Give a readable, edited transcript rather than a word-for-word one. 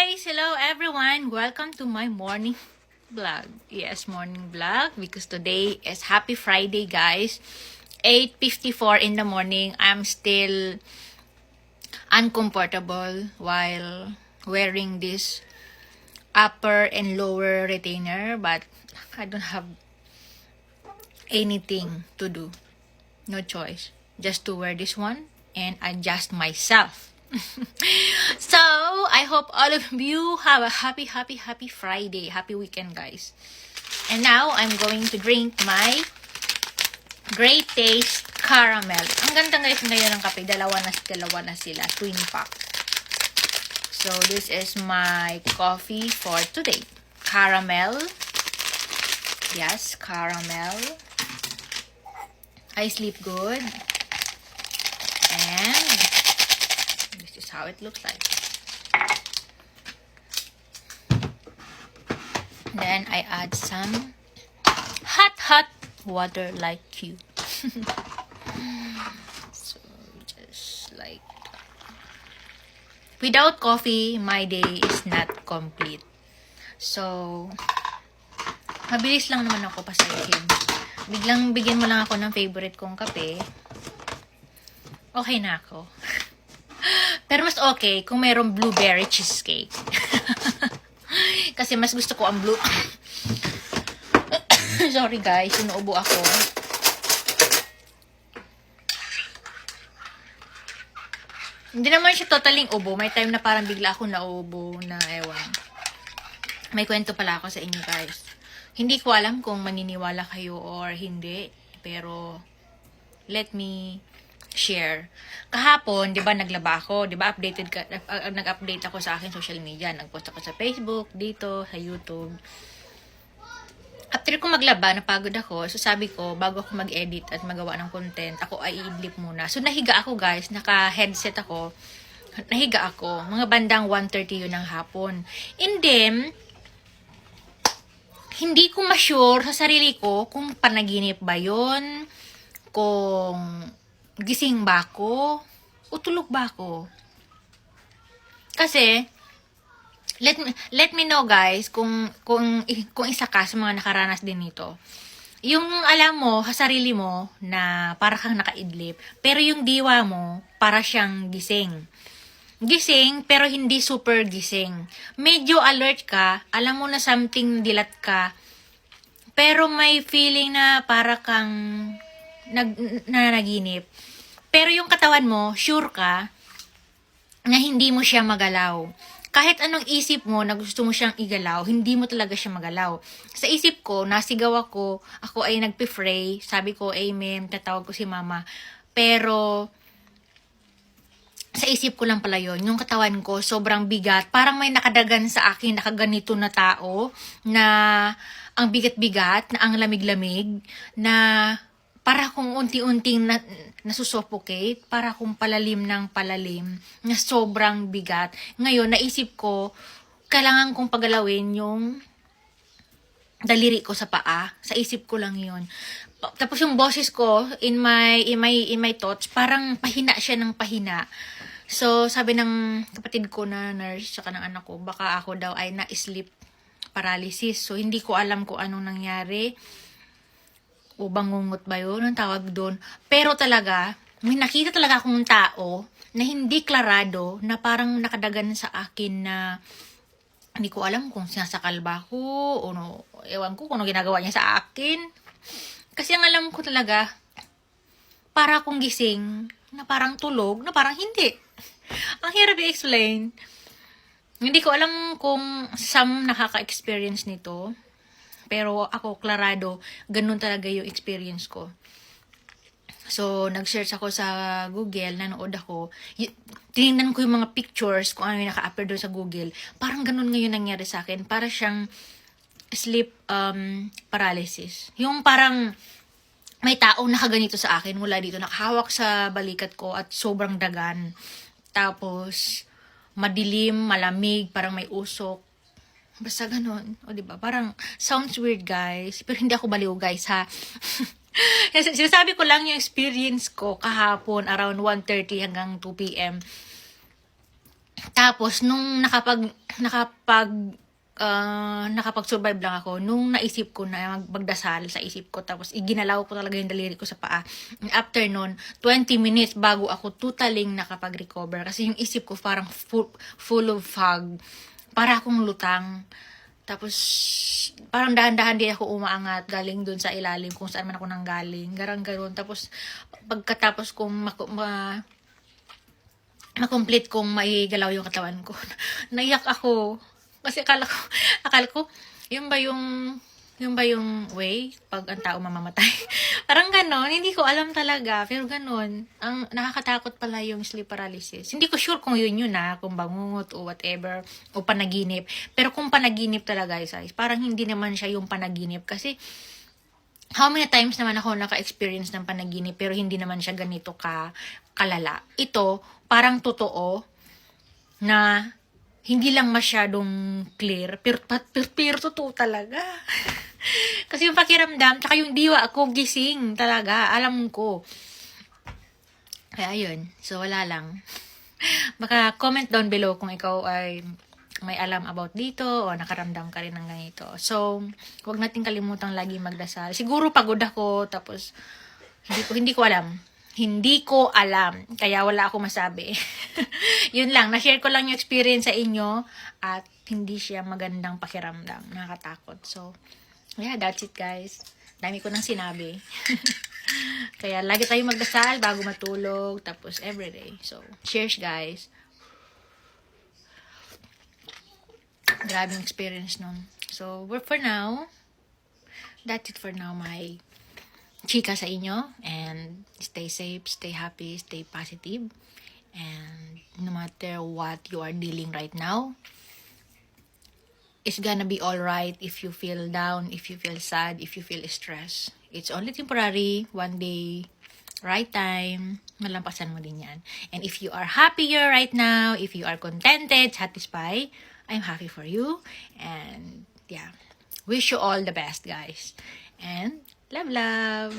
guys! Hello everyone! Welcome to my morning vlog. Yes, morning vlog because today is Happy Friday, guys. 8:54 in the morning. I'm still uncomfortable while wearing this upper and lower retainer, but I don't have anything to do. No choice. Just to wear this one and adjust myself. So, I hope all of you have a happy Friday. Happy weekend, guys. And now, I'm going to drink my Great Taste Caramel. Ang ganda guys ngayon ng kape. Dalawa na sila. Twin pack. So, this is my coffee for today. Caramel. Yes, caramel. I sleep good. And this is how it looks like. Then I add some hot water like you. So just like that. Without coffee, my day is not complete. So mabilis lang naman ako pasayhin. Biglang bigyan mo lang ako ng favorite kong kape. Okay na ako. Pero mas okay kung mayroong blueberry cheesecake. Kasi mas gusto ko ang blue. Sorry guys, inuubo ako. Hindi naman siya totaling ubo. May time na parang bigla ako nauubo na ewan. May kwento pala ako sa inyo guys. Hindi ko alam kung maniniwala kayo or hindi. Pero let me share. Kahapon, 'di ba, naglaba ako, 'di ba? Nag-update ako sa akin social media, nagpost ako sa Facebook, dito, sa YouTube. After ko maglaba, napagod ako. So sabi ko, bago ako mag-edit at magawa ng content, ako ay i-idlip muna. So nahiga ako, guys, naka-headset ako. Nahiga ako, mga bandang 1:30 yun ng hapon. And then hindi ko ma-sure sa sarili ko kung panaginip ba yun, kung gising ba ako o tulog ba ako. Kasi let me know guys kung isa ka sa mga nakaranas din nito. Yung alam mo sa sarili mo na para kang nakaidlip, pero yung diwa mo para siyang gising. Gising pero hindi super gising. Medyo alert ka, alam mo na something dilat ka, pero may feeling na para kang nanaginip. Pero yung katawan mo, sure ka na hindi mo siya magalaw. Kahit anong isip mo na gusto mo siyang igalaw, hindi mo talaga siya magalaw. Sa isip ko, nasigaw ako ay nagpe-pray, sabi ko, amen, tatawag ko si mama. Pero sa isip ko lang pala yun, yung katawan ko, sobrang bigat. Parang may nakadagan sa akin, nakaganito na tao, na ang bigat-bigat, na ang lamig-lamig, na para kung unti-unting nasusuffocate, para kung palalim ng palalim, na sobrang bigat. Ngayon, naisip ko, kailangan kong pagalawin yung daliri ko sa paa. Sa isip ko lang yun. Tapos yung boses ko, in my thoughts, parang pahina siya ng pahina. So, sabi ng kapatid ko na nurse, saka ng anak ko, baka ako daw ay na-sleep paralysis. So, hindi ko alam kung anong nangyari. O bangungot ba yun? Ang tawag doon. Pero talaga, may nakita talaga akong tao na hindi klarado, na parang nakadagan sa akin na hindi ko alam kung sinasakal ba ako o no, ewan ko kung ano ginagawa niya sa akin. Kasi ang alam ko talaga, para akong gising, na parang tulog, na parang hindi. Ang hirap i-explain. Hindi ko alam kung some nakaka-experience nito. Pero ako, klarado, ganun talaga yung experience ko. So, nag-search ako sa Google, nanood ako. Tinignan ko yung mga pictures, kung ano yung naka-upload doon sa Google. Parang ganun ngayon nangyari sa akin. Para siyang sleep paralysis. Yung parang may taong nakaganito sa akin mula dito. Nakahawak sa balikat ko at sobrang dagan. Tapos, madilim, malamig, parang may usok. Basta ganun. O diba? Parang sounds weird guys. Pero hindi ako baliw guys ha. Sinasabi ko lang yung experience ko kahapon around 1:30 hanggang 2 p.m. Tapos, nung nakapag-survive lang ako, nung naisip ko na magdasal sa isip ko, tapos iginalaw ko talaga yung daliri ko sa paa. And after nun, 20 minutes bago ako totaling nakapag-recover. Kasi yung isip ko parang full of fog. Para akong lutang. Tapos, parang dahan-dahan din ako umaangat galing dun sa ilalim kung saan man ako nanggaling. Garang-garon. Tapos, pagkatapos kong makomplete kong maigalaw yung katawan ko. Naiyak ako. Kasi akala ko, yun ba yung way pag ang tao mamamatay? Parang ganon, hindi ko alam talaga. Pero ganon, ang nakakatakot pala yung sleep paralysis. Hindi ko sure kung yun kung bangungot o whatever, o panaginip. Pero kung panaginip talaga, guys, parang hindi naman siya yung panaginip. Kasi, how many times naman ako naka-experience ng panaginip pero hindi naman siya ganito kalala. Ito, parang totoo na hindi lang masyadong clear pero totoo talaga. Kasi yung pakiramdam, tsaka yung diwa ako gising talaga, alam ko. Kaya yun, so wala lang. Baka comment down below kung ikaw ay may alam about dito o nakaramdam ka rin ng ganito. So, huwag natin kalimutang lagi magdasal. Siguro pagod ako, tapos hindi ko alam. Hindi ko alam. Kaya wala ako masabi. Yun lang. Na-share ko lang yung experience sa inyo at hindi siya magandang pakiramdam. Nakakatakot. So, yeah, that's it guys. Dami ko nang sinabi. Kaya lagi tayo magdasal bago matulog. Tapos everyday. So, cheers guys. Grabing experience nun. So, for now, that's it for now, my chika sa inyo. And stay safe, stay happy, stay positive. And no matter what you are dealing right now, it's gonna be alright if you feel down, if you feel sad, if you feel stressed. It's only temporary. One day, right time, malampasan mo din yan. And if you are happier right now, if you are contented, satisfied, I'm happy for you. And yeah, wish you all the best, guys. And love.